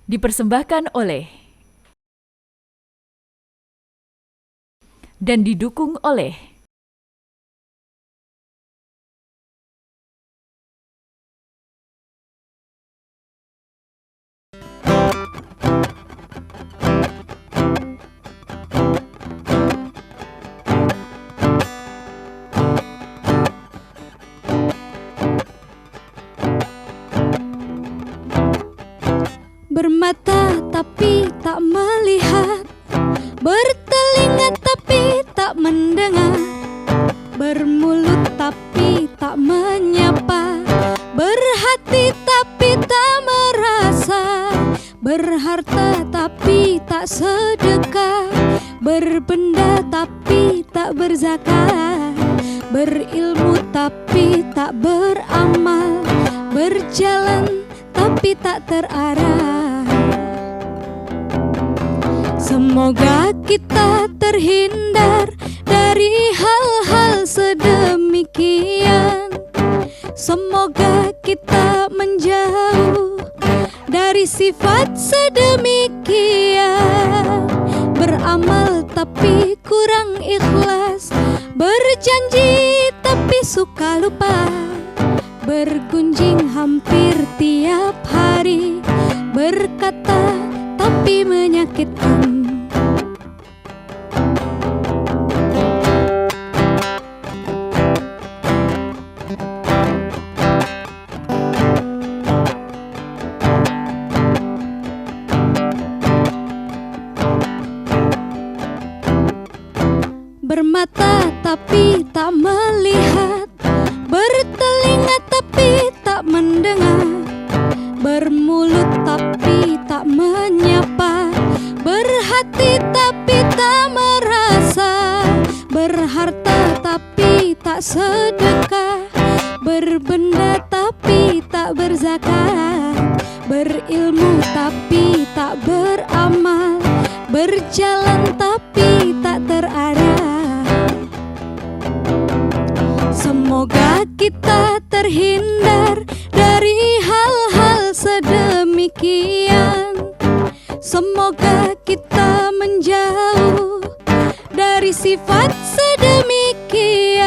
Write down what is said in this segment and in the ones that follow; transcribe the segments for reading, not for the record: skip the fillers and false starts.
Dipersembahkan oleh dan didukung oleh bermata tapi tak melihat, bertelinga tapi tak mendengar, bermulut tapi tak menyapa, berhati tapi tak merasa, berharta tapi tak sedekah, berbenda tapi tak berzakat, berilmu tapi tak beramal, berjalan tapi tak terarah. Semoga kita terhindar dari hal-hal sedemikian. Semoga kita menjauh dari sifat sedemikian. Beramal tapi kurang ikhlas, berjanji tapi suka lupa, bergunjing hampir tiap hari, berkata tapi menyakitkan. Bermata tapi tak melihat, bertelinga tapi tak mendengar, bermulut tapi tak menyapa, berhati tapi tak merasa, berharta tapi tak sedekah, berbenda tapi tak berzakat, berilmu tapi tak beramal, berjalan tapi tak terarah. Semoga kita terhindar dari hal-hal sedemikian. Semoga kita menjauh dari sifat sedemikian.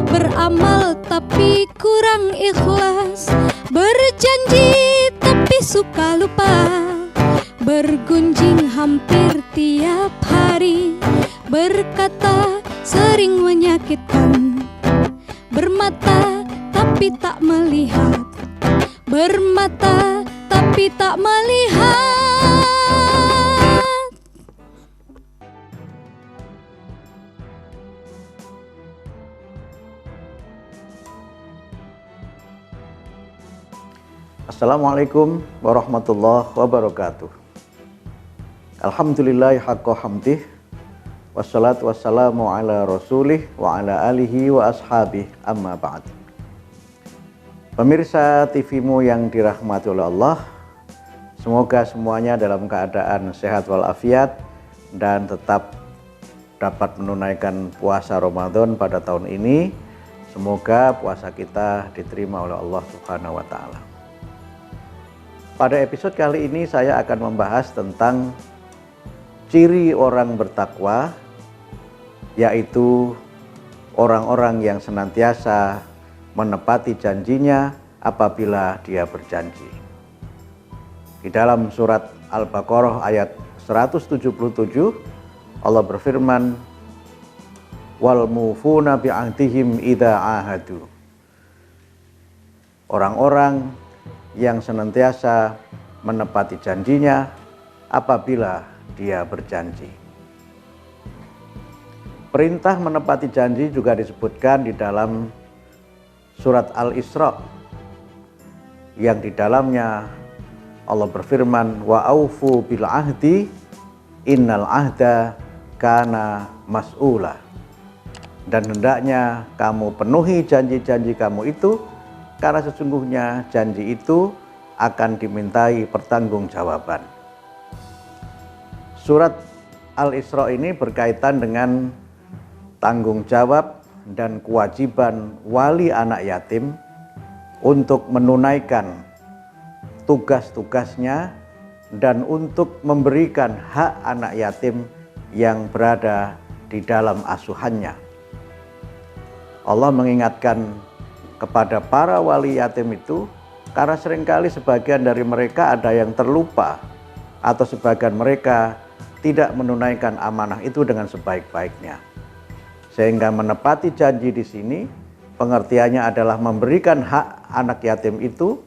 Beramal tapi kurang ikhlas, berjanji tapi suka lupa, bergunjing hampir tiap hari, berkata sering menyakitkan. Bermata tapi tak melihat, bermata tapi tak melihat. Assalamualaikum warahmatullahi wabarakatuh. Alhamdulillahi haqqa hamdih, wassalatu wassalamu ala rasulih wa ala alihi wa ashabih, amma ba'd. Pemirsa TV-mu yang dirahmati oleh Allah, semoga semuanya dalam keadaan sehat walafiat dan tetap dapat menunaikan puasa Ramadan pada tahun ini. Semoga puasa kita diterima oleh Allah Subhanahu wa Ta'ala. Pada episode kali ini saya akan membahas tentang ciri orang bertakwa, yaitu orang-orang yang senantiasa menepati janjinya apabila dia berjanji. Di dalam surat Al-Baqarah ayat 177, Allah berfirman, wal mufuna bi'ahdihim idza ahadu. Orang-orang yang senantiasa menepati janjinya apabila dia berjanji. Perintah menepati janji juga disebutkan di dalam surat Al-Isra, yang di dalamnya Allah berfirman, wa aufu bil ahdi innal ahda kana mas'ula. Dan hendaknya kamu penuhi janji-janji kamu itu, karena sesungguhnya janji itu akan dimintai pertanggungjawaban. Surat Al-Isra ini berkaitan dengan tanggung jawab dan kewajiban wali anak yatim untuk menunaikan tugas-tugasnya dan untuk memberikan hak anak yatim yang berada di dalam asuhannya. Allah mengingatkan kepada para wali yatim itu karena seringkali sebagian dari mereka ada yang terlupa atau sebagian mereka tidak menunaikan amanah itu dengan sebaik-baiknya. Sehingga menepati janji di sini pengertiannya adalah memberikan hak anak yatim itu.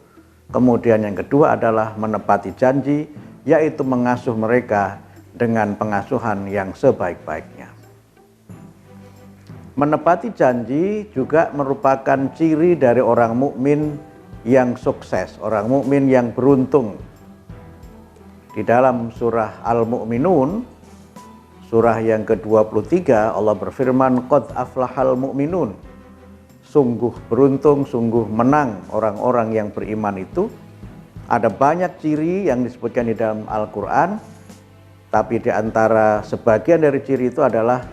Kemudian yang kedua adalah menepati janji, yaitu mengasuh mereka dengan pengasuhan yang sebaik-baiknya. Menepati janji juga merupakan ciri dari orang mukmin yang sukses, orang mukmin yang beruntung. Di dalam surah Al-Mu'minun, surah yang ke-23, Allah berfirman, "Qad aflahal mu'minun." Sungguh beruntung, sungguh menang orang-orang yang beriman itu. Ada banyak ciri yang disebutkan di dalam Al-Quran, tapi di antara sebagian dari ciri itu adalah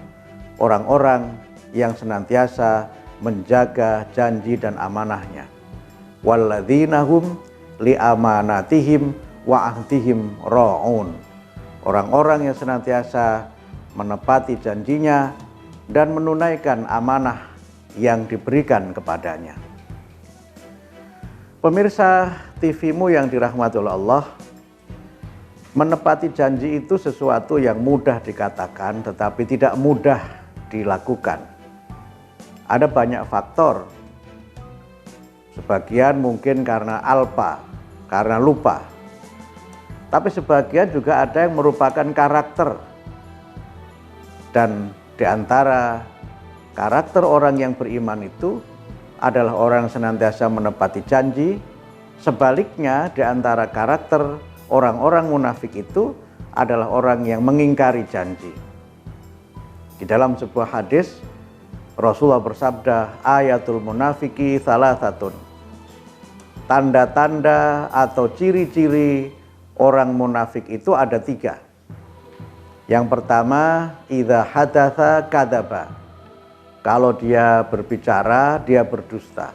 orang-orang yang senantiasa menjaga janji dan amanahnya. Walladzina hum liamanatihim wa ahdihim ra'un. Orang-orang yang senantiasa menepati janjinya dan menunaikan amanah yang diberikan kepadanya. Pemirsa TV-mu yang dirahmati oleh Allah, menepati janji itu sesuatu yang mudah dikatakan tetapi tidak mudah dilakukan. Ada banyak faktor. Sebagian mungkin karena alpa, karena lupa. Tapi sebagian juga ada yang merupakan karakter. Dan di antara karakter orang yang beriman itu adalah orang yang senantiasa menepati janji. Sebaliknya di antara karakter orang-orang munafik itu adalah orang yang mengingkari janji. Di dalam sebuah hadis Rasulullah bersabda, ayatul munafiki salasatun. Tanda-tanda atau ciri-ciri orang munafik itu ada 3. Yang pertama, idza hadatsa kadzaba. Kalau dia berbicara, dia berdusta.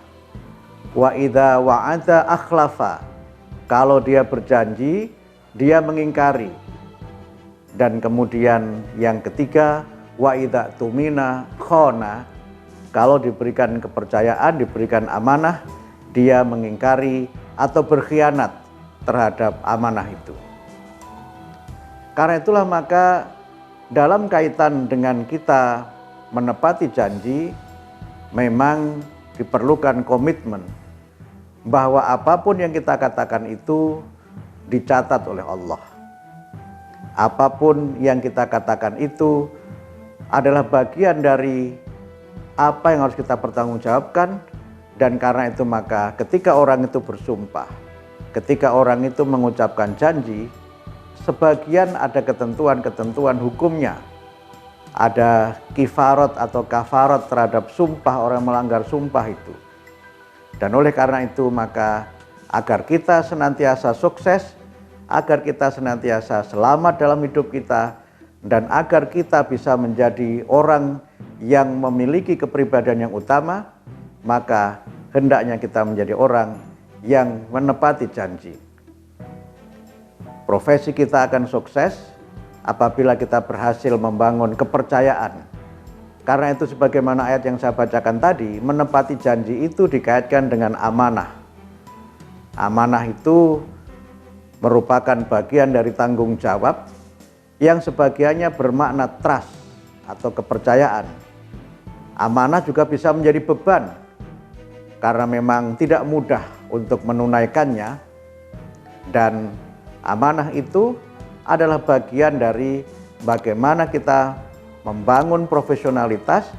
Wa idza wa'ada akhlafa. Kalau dia berjanji, dia mengingkari. Dan kemudian yang ketiga, wa idza tumina khana. Kalau diberikan kepercayaan, diberikan amanah, dia mengingkari atau berkhianat terhadap amanah itu. Karena itulah maka dalam kaitan dengan kita menepati janji, memang diperlukan komitmen bahwa apapun yang kita katakan itu dicatat oleh Allah. Apapun yang kita katakan itu adalah bagian dari apa yang harus kita pertanggungjawabkan, dan karena itu maka ketika orang itu bersumpah, ketika orang itu mengucapkan janji, sebagian ada ketentuan-ketentuan hukumnya. Ada kifarat atau kafarat terhadap sumpah orang melanggar sumpah itu. Dan oleh karena itu maka agar kita senantiasa sukses, agar kita senantiasa selamat dalam hidup kita, dan agar kita bisa menjadi orang yang memiliki kepribadian yang utama, maka hendaknya kita menjadi orang yang menepati janji. Profesi kita akan sukses apabila kita berhasil membangun kepercayaan. Karena itu sebagaimana ayat yang saya bacakan tadi, menepati janji itu dikaitkan dengan amanah. Amanah itu merupakan bagian dari tanggung jawab yang sebagiannya bermakna trust atau kepercayaan. Amanah juga bisa menjadi beban karena memang tidak mudah untuk menunaikannya, dan amanah itu adalah bagian dari bagaimana kita membangun profesionalitas,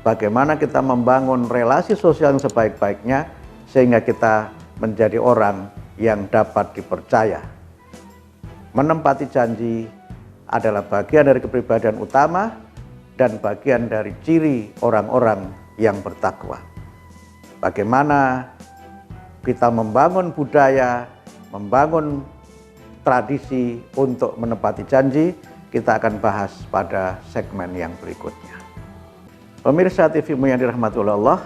bagaimana kita membangun relasi sosial yang sebaik-baiknya sehingga kita menjadi orang yang dapat dipercaya. Menepati janji adalah bagian dari kepribadian utama dan bagian dari ciri orang-orang yang bertakwa. Bagaimana kita membangun budaya, membangun tradisi untuk menepati janji, kita akan bahas pada segmen yang berikutnya. Pemirsa TV-mu yang dirahmati oleh Allah,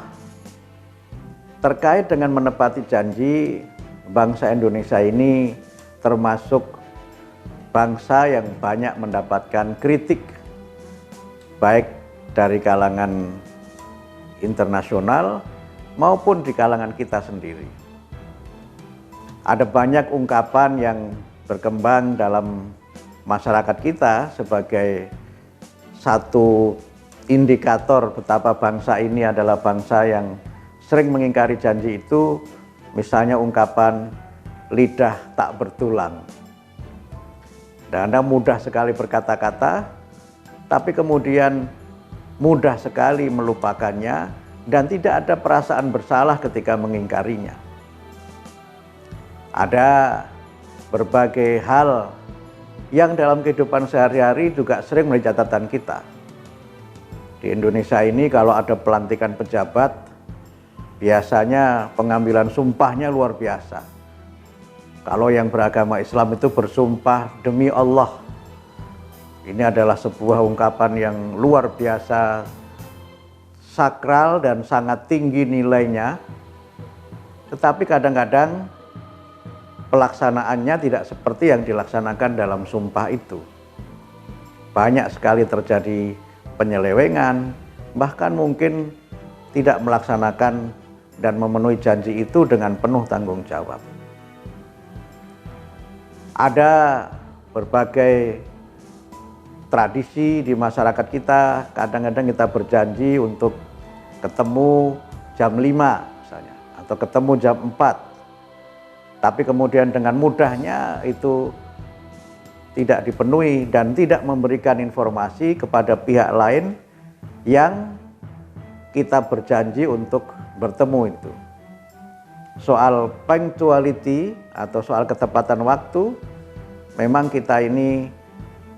terkait dengan menepati janji, bangsa Indonesia ini termasuk bangsa yang banyak mendapatkan kritik, baik dari kalangan internasional maupun di kalangan kita sendiri. Ada banyak ungkapan yang berkembang dalam masyarakat kita sebagai satu indikator betapa bangsa ini adalah bangsa yang sering mengingkari janji itu, misalnya ungkapan lidah tak bertulang. Dan Anda mudah sekali berkata-kata, tapi kemudian mudah sekali melupakannya dan tidak ada perasaan bersalah ketika mengingkarinya. Ada berbagai hal yang dalam kehidupan sehari-hari juga sering menjadi catatan kita. Di Indonesia ini kalau ada pelantikan pejabat, biasanya pengambilan sumpahnya luar biasa. Kalau yang beragama Islam itu bersumpah demi Allah. Ini adalah sebuah ungkapan yang luar biasa sakral dan sangat tinggi nilainya. Tetapi kadang-kadang pelaksanaannya tidak seperti yang dilaksanakan dalam sumpah itu. Banyak sekali terjadi penyelewengan, bahkan mungkin tidak melaksanakan dan memenuhi janji itu dengan penuh tanggung jawab. Ada berbagai tradisi di masyarakat kita, kadang-kadang kita berjanji untuk ketemu jam 5 misalnya, atau ketemu jam 4. Tapi kemudian dengan mudahnya itu tidak dipenuhi dan tidak memberikan informasi kepada pihak lain yang kita berjanji untuk bertemu itu. Soal punctuality atau soal ketepatan waktu, memang kita ini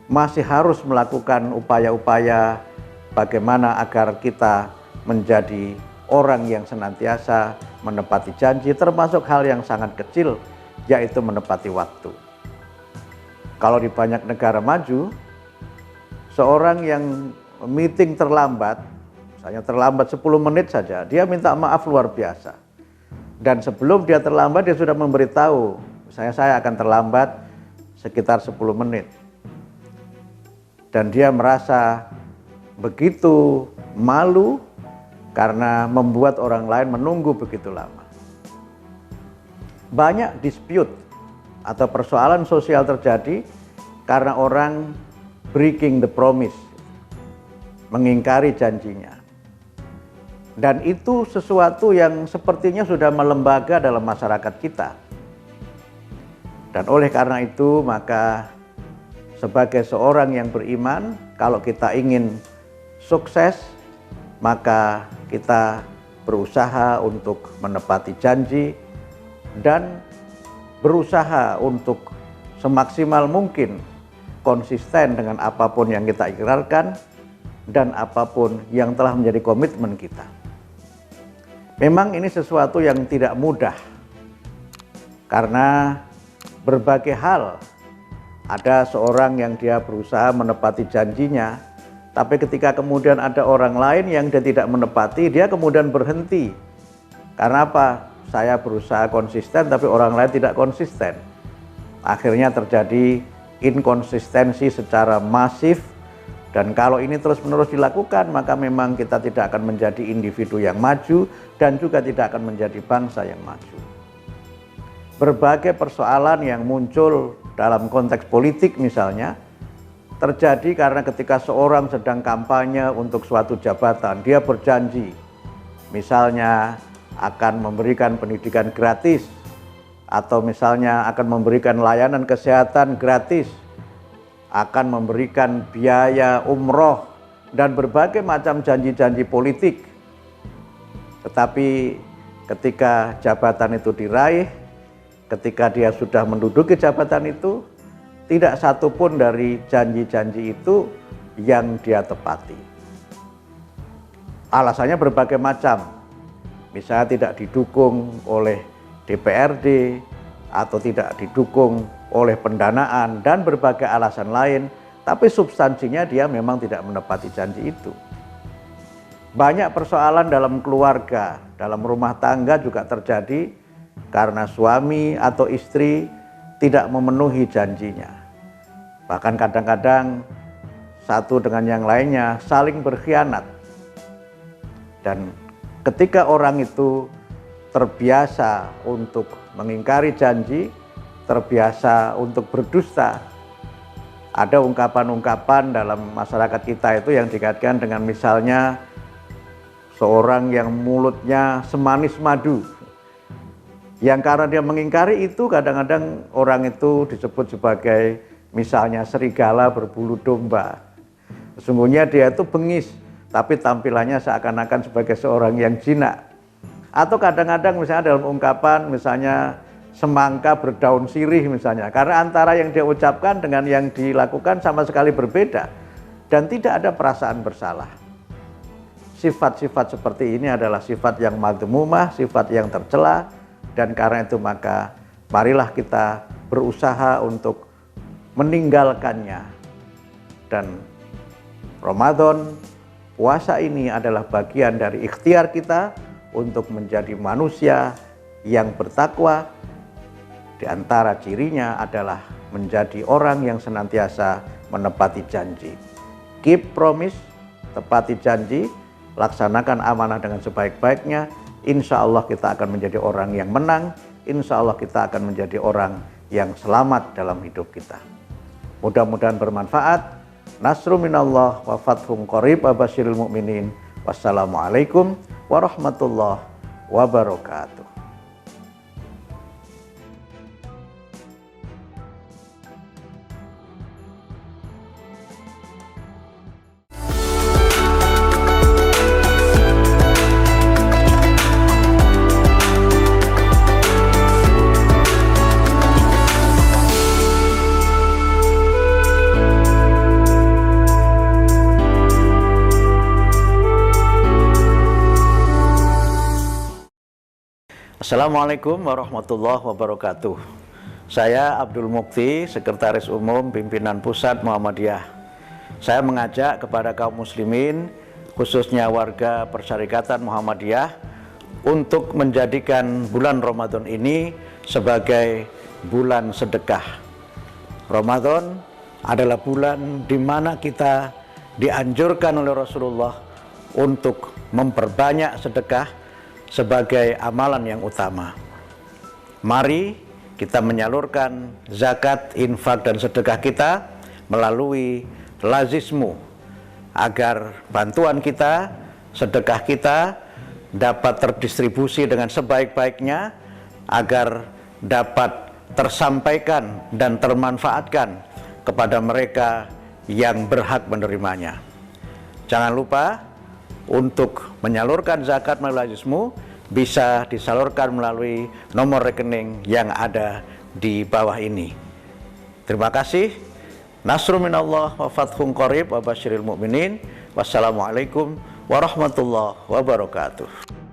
masih harus melakukan upaya-upaya bagaimana agar kita menjadi orang yang senantiasa menepati janji, termasuk hal yang sangat kecil, yaitu menepati waktu. Kalau di banyak negara maju, seorang yang meeting terlambat, misalnya terlambat 10 menit saja, dia minta maaf luar biasa. Dan sebelum dia terlambat, dia sudah memberitahu, misalnya saya akan terlambat sekitar 10 menit. Dan dia merasa begitu malu karena membuat orang lain menunggu begitu lama. Banyak dispute atau persoalan sosial terjadi karena orang breaking the promise, mengingkari janjinya. Dan itu sesuatu yang sepertinya sudah melembaga dalam masyarakat kita. Dan oleh karena itu, maka sebagai seorang yang beriman, kalau kita ingin sukses, maka kita berusaha untuk menepati janji dan berusaha untuk semaksimal mungkin konsisten dengan apapun yang kita ikrarkan dan apapun yang telah menjadi komitmen kita. Memang ini sesuatu yang tidak mudah karena berbagai hal. Ada seorang yang dia berusaha menepati janjinya, tapi ketika kemudian ada orang lain yang dia tidak menepati, dia kemudian berhenti. Karena apa? Saya berusaha konsisten tapi orang lain tidak konsisten. Akhirnya terjadi inkonsistensi secara masif, dan kalau ini terus-menerus dilakukan, maka memang kita tidak akan menjadi individu yang maju dan juga tidak akan menjadi bangsa yang maju. Berbagai persoalan yang muncul dalam konteks politik misalnya terjadi karena ketika seorang sedang kampanye untuk suatu jabatan, dia berjanji misalnya akan memberikan pendidikan gratis atau misalnya akan memberikan layanan kesehatan gratis, akan memberikan biaya umroh dan berbagai macam janji-janji politik. Tetapi ketika jabatan itu diraih, ketika dia sudah menduduki jabatan itu, tidak satu pun dari janji-janji itu yang dia tepati. Alasannya berbagai macam. Misalnya tidak didukung oleh DPRD atau tidak didukung oleh pendanaan dan berbagai alasan lain, tapi substansinya dia memang tidak menepati janji itu. Banyak persoalan dalam keluarga, dalam rumah tangga juga terjadi karena suami atau istri tidak memenuhi janjinya. Bahkan kadang-kadang satu dengan yang lainnya saling berkhianat. Dan ketika orang itu terbiasa untuk mengingkari janji, terbiasa untuk berdusta, ada ungkapan-ungkapan dalam masyarakat kita itu yang dikaitkan dengan misalnya seorang yang mulutnya semanis madu. Yang karena dia mengingkari itu kadang-kadang orang itu disebut sebagai misalnya serigala berbulu domba. Sesungguhnya dia itu bengis, tapi tampilannya seakan-akan sebagai seorang yang jinak. Atau kadang-kadang misalnya dalam ungkapan misalnya semangka berdaun sirih misalnya, karena antara yang dia ucapkan dengan yang dilakukan sama sekali berbeda dan tidak ada perasaan bersalah. Sifat-sifat seperti ini adalah sifat yang madhmumah, sifat yang tercela, dan karena itu maka marilah kita berusaha untuk meninggalkannya. Dan Ramadan, puasa ini adalah bagian dari ikhtiar kita untuk menjadi manusia yang bertakwa. Di antara cirinya adalah menjadi orang yang senantiasa menepati janji. Keep promise, tepati janji, laksanakan amanah dengan sebaik-baiknya. Insya Allah kita akan menjadi orang yang menang. Insya Allah kita akan menjadi orang yang selamat dalam hidup kita. Mudah-mudahan bermanfaat. Nasru minallah wa fathun qarib wa basyiril mu'minin. Wassalamualaikum warahmatullahi wabarakatuh. Assalamualaikum warahmatullahi wabarakatuh. Saya Abdul Mukti, Sekretaris Umum Pimpinan Pusat Muhammadiyah. Saya mengajak kepada kaum muslimin, khususnya warga Persyarikatan Muhammadiyah, untuk menjadikan bulan Ramadan ini sebagai bulan sedekah. Ramadan adalah bulan di mana kita dianjurkan oleh Rasulullah untuk memperbanyak sedekah sebagai amalan yang utama. Mari kita menyalurkan zakat, infak, dan sedekah kita melalui lazismu agar bantuan kita, sedekah kita dapat terdistribusi dengan sebaik-baiknya, agar dapat tersampaikan dan termanfaatkan kepada mereka yang berhak menerimanya. Jangan lupa untuk menyalurkan zakat melalui lazismu bisa disalurkan melalui nomor rekening yang ada di bawah ini. Terima kasih. Nasru minallah wa fathun qarib wa basyiril mu'minin. Wassalamualaikum warahmatullahi wabarakatuh.